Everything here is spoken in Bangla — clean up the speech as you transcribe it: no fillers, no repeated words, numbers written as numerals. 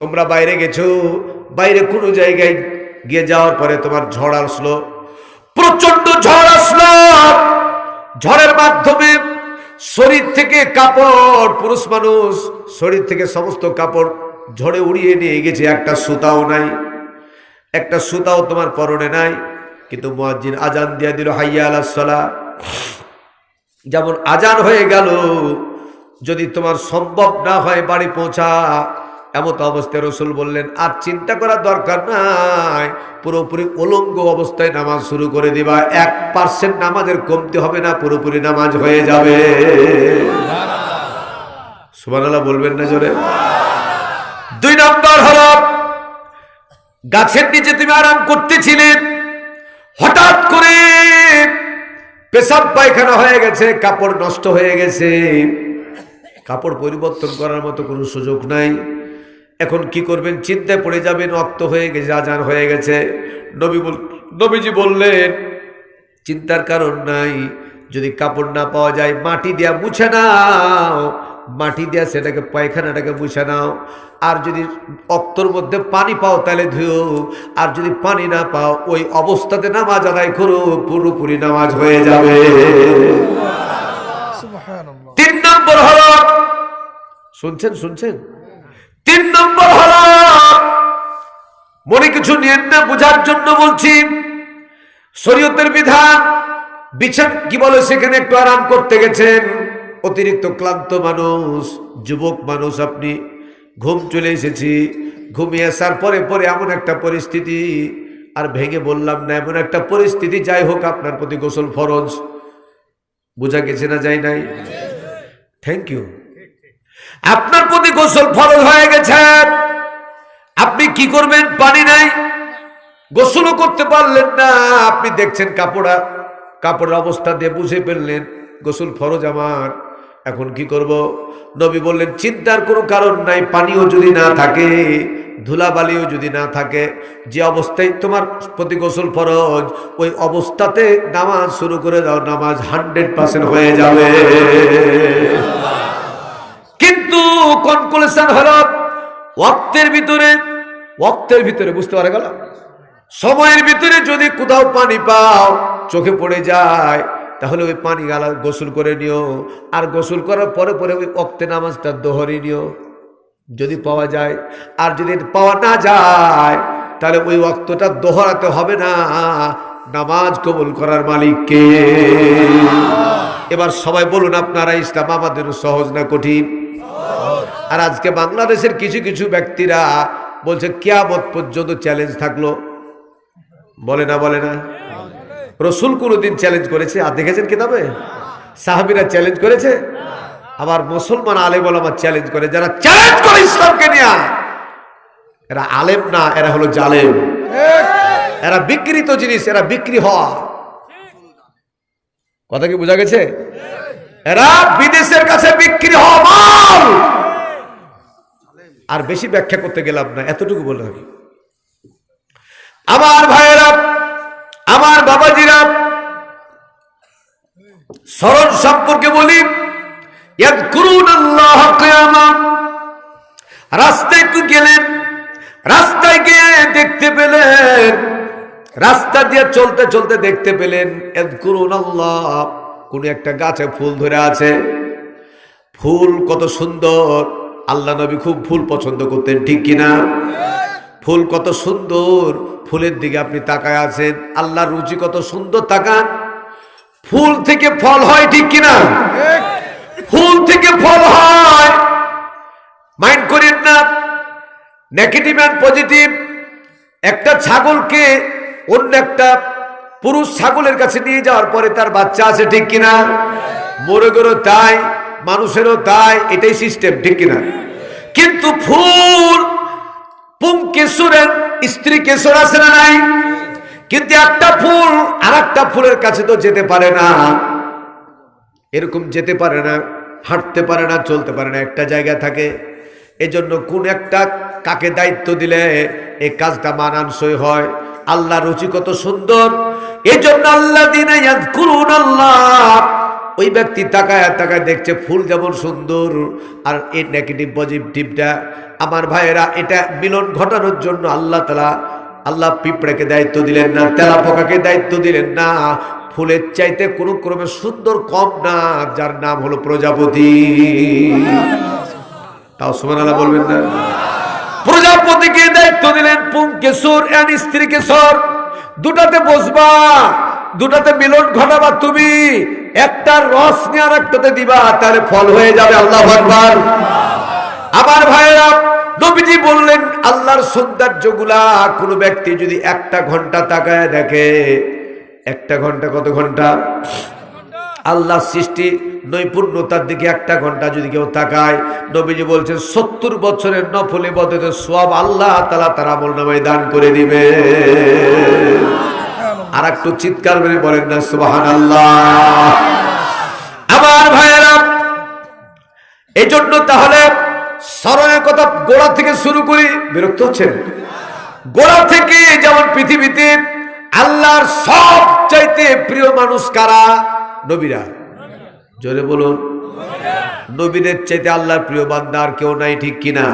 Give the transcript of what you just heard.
তোমরা বাইরে গেছো, বাইরে কোনো জায়গায় গিয়ে যাওয়ার পরে তোমার ঝড় আসলো, প্রচন্ড ঝড় আসলো। ঝড়ের মাধ্যমে শরীর থেকে কাপড়, পুরুষ মানুষ শরীর থেকে সমস্ত কাপড় ঝড়ে উড়িয়ে নিয়ে গেছে, একটা সুতাও নাই, একটা সুতাও তোমার পরনে নাই। কিন্তু মুয়াজ্জিন আজান দিয়ে দিল হাইয়া আলাস সালাহ। যেমন আজান হয়ে গেল, যদি তোমার সম্ভব না হয় বাড়ি পৌঁছা, এমত অবস্থায় রাসূল বললেন আর চিন্তা করার দরকার নাই, পুরোপুরি উলঙ্গ অবস্থায় নামাজ শুরু করে দিবা। 1% নামাজের কমতি হবে না, পুরোপুরি নামাজ হয়ে যাবে। সুবহানাল্লাহ বলবেন না জোরে? 2 নম্বর হলো, গাছের নিচে তুমি আরাম করতেছিলে, হঠাৎ করে পেশাব পায়খানা হয়ে গেছে, কাপড় নষ্ট হয়ে গেছে, কাপড় পরিবর্তন করার মতো কোনো সুযোগ নাই। এখন কি করবেন? চিন্তায় পড়ে যাবেন, ওয়াক্ত হয়ে গেছে, আজান হয়ে গেছে। নবীজি বললেন চিন্তার কারণ নাই, যদি কাপড় না পাওয়া যায় মাটি দিয়া মুছে নাও, মাটি দিয়া সেটাকে পায়খানাটাকে মুছে নাও। আর যদি অক্তর মধ্যে পানি পাও তাহলে ধুও, আর যদি পানি না পাও ওই অবস্থাতে নামাজ আদায় করো, পুরোপুরি নামাজ হয়ে যাবে। 3 নম্বর হলো, শুনছেন 3 নম্বর হলো, মনে কিছু নিয়েন না, বোঝার জন্য বলছি। শরীয়তের বিধান, বিছান কি বলে সেখানে একটু আরাম করতে গেছেন, অতিরিক্ত ক্লান্ত মানুষ, যুবক মানুষ, আপনি ঘুম চলে এসেছি, ঘুমিয়ে আসার পরে পরে এমন একটা পরিস্থিতি, আর ভেঙে বললাম না, এমন একটা পরিস্থিতি, যাই হোক আপনার প্রতি গোসল ফরজ। বোঝা গেছে না যায় নাই? Thank you. আপনার প্রতি গোসল ফরজ হয়ে গেছে, আপনি কি করবেন? পানি নাই, গোসলও করতে পারলেন না, আপনি দেখছেন কাপড়ের অবস্থা দিয়ে বুঝে ফেললেন গোসল ফরজ আমার, এখন কি করব? নবী বললেন চিন্তার কোনো কারণ নাই, পানিও যদি না থাকে, ধুলাবালিও যদি না থাকে, যে অবস্থায় তোমার প্রতি গোসল ফরজ ওই অবস্থাতে নামাজ শুরু করে দাও, নামাজ 100% হয়ে যাবে। কিন্তু কনক্লুশন হলো ওয়াক্তের ভিতরে বুঝতে পারা গেল, সময়ের ভিতরে যদি কোথাও পানি পাও, চোখে পড়ে যায়, তাহলে ওই পানি গালা গোসল করে নিও, আর গোসল করার পরে পরে ওই ওয়াক্তে নামাজটা দোহরি নিও যদি পাওয়া যায়। আর যদি পাওয়া না যায় তাহলে ওই ওয়াক্তটা দোহরাতে হবে না, নামাজ কবুল করার মালিক কে? এবার সবাই বলুন আপনারা, ইসলাম আমাদের সহজ না কঠিন? আর আজকে বাংলাদেশের কিছু কিছু ব্যক্তিরা বলছে কিয়ামত পর্যন্ত চ্যালেঞ্জ থাকলো, বলে না? রাসূল কোনদিন চ্যালেঞ্জ করেছে? আর দেখেছেন কিতাবে? সাহাবীরা চ্যালেঞ্জ করেছে? আবার মুসলমান আলেম ওলামা চ্যালেঞ্জ করে। যারা চ্যালেঞ্জ করে ইসলামকে নিয়ে, এরা আলেম না, এরা হলো জালেম, এরা বিকৃত জিনিস, এরা বিক্রি হওয়া। কথা কি বোঝা গেছে? এরা বিদেশের কাছে বিক্রি হওয়া মাল। আর বেশি ব্যাখ্যা করতে গেলাম না, এতটুকু বলে রাখি। আমার ভাইয়েরা, আমার বাবাজিরা, স্মরণ সম্পর্কে বলি। ইয়াযকুরুনাল্লাহ কিয়ামা, রাস্তায় গেলেন, রাস্তায় গিয়ে দেখতে পেলেন, রাস্তা দিয়ে চলতে চলতে দেখতে পেলেন ইয়াযকুরুনাল্লাহ, কোন একটা গাছে ফুল ধরে আছে। ফুল কত সুন্দর, আল্লাহ নবী খুব ফুল পছন্দ করতেন, ঠিক কিনা? ফুল কত সুন্দর, ফুলের দিকে আপনি তাকায় আছেন, আল্লাহর রুচি কত সুন্দর, তাকান। ফুল থেকে ফল হয়, ঠিক কিনা? ফুল থেকে ফল হয়, মাইন্ড করেন না। Negative and positive. একটা ছাগলকে অন্য একটা পুরুষ ছাগলের কাছে নিয়ে যাওয়ার পরে তার বাচ্চা আছে, ঠিক কিনা? মোরগেরও তাই, মানুষেরও তাই, এটাই সিস্টেম, ঠিক কিনা? কিন্তু ফুল পুংকেশরের স্ত্রী কেশর আছে না নাই? কিন্তু একটা ফুল আর একটা ফুলের কাছে তো যেতে পারে না, এরকম যেতে পারে না, হাঁটতে পারে না, চলতে পারে না, একটা জায়গায় থাকে। এজন্য কোন একটা কাকে দায়িত্ব দিলে এই কাজটা মানানসই হয়। আল্লাহ রুচি কত সুন্দর, এজন্য আল্লাযীনা ইয়াযকুরুনাল্লাহ, ওই ব্যক্তি তাকায় তাকায় দেখছে ফুল যেমন সুন্দর, আর এই নেগেটিভ পজিটিভটা আমার ভাইয়েরা এটা মিলন ঘটানোর জন্য আল্লাহ পিঁপড়াকে দায়িত্ব দিলেন না, তেলাপোকাকে দায়িত্ব দিলেন না। ফুলের চাইতে কোনো ক্রমে সুন্দর কম না, যার নাম হলো প্রজাপতি। তাও সুবহানাল্লাহ বলবেন না? প্রজাপতিকে দায়িত্ব দিলেন পুংকেশর এন্ড স্ত্রীকেশর, দুটাতে বসবা, দুটাতে মিলন ঘটাবা তুমি, একটা রস নিয়ে আর একটাতে দিবা, তাহলে ফল হয়ে যাবে। আল্লাহু আকবার। আমার ভাইরা, নবীজি বললেন আল্লাহর সৌন্দর্যগুলা কোনো ব্যক্তি যদি 1 ঘন্টা তাকায় দেখে, 1 ঘন্টা কত ঘন্টা? আল্লাহ সৃষ্টি নৈপুণ্যতার দিকে 1 ঘন্টা যদি কেউ তাকায়, নবীজি বলছেন 70 বছরের নফল ইবাদতের সওয়াব আল্লাহ তাআলা তার আমলনামায় দান করে দিবে। আর একটু চিৎকার করে বলেন না সুবহানাল্লাহ। আমার ভাইয়েরা, এই জন্য তাহলে স্মরণের কথা গোড়া থেকে শুরু করি। বিরক্ত হচ্ছেন? গোড়া থেকে, যেমন পৃথিবীতে আল্লাহর সবচাইতে প্রিয় মানুষ কারা? নবীরা। জোরে বলুন। নবীদের চাইতে আল্লাহর প্রিয় বান্দা আর কেউ নাই, ঠিক কিনা?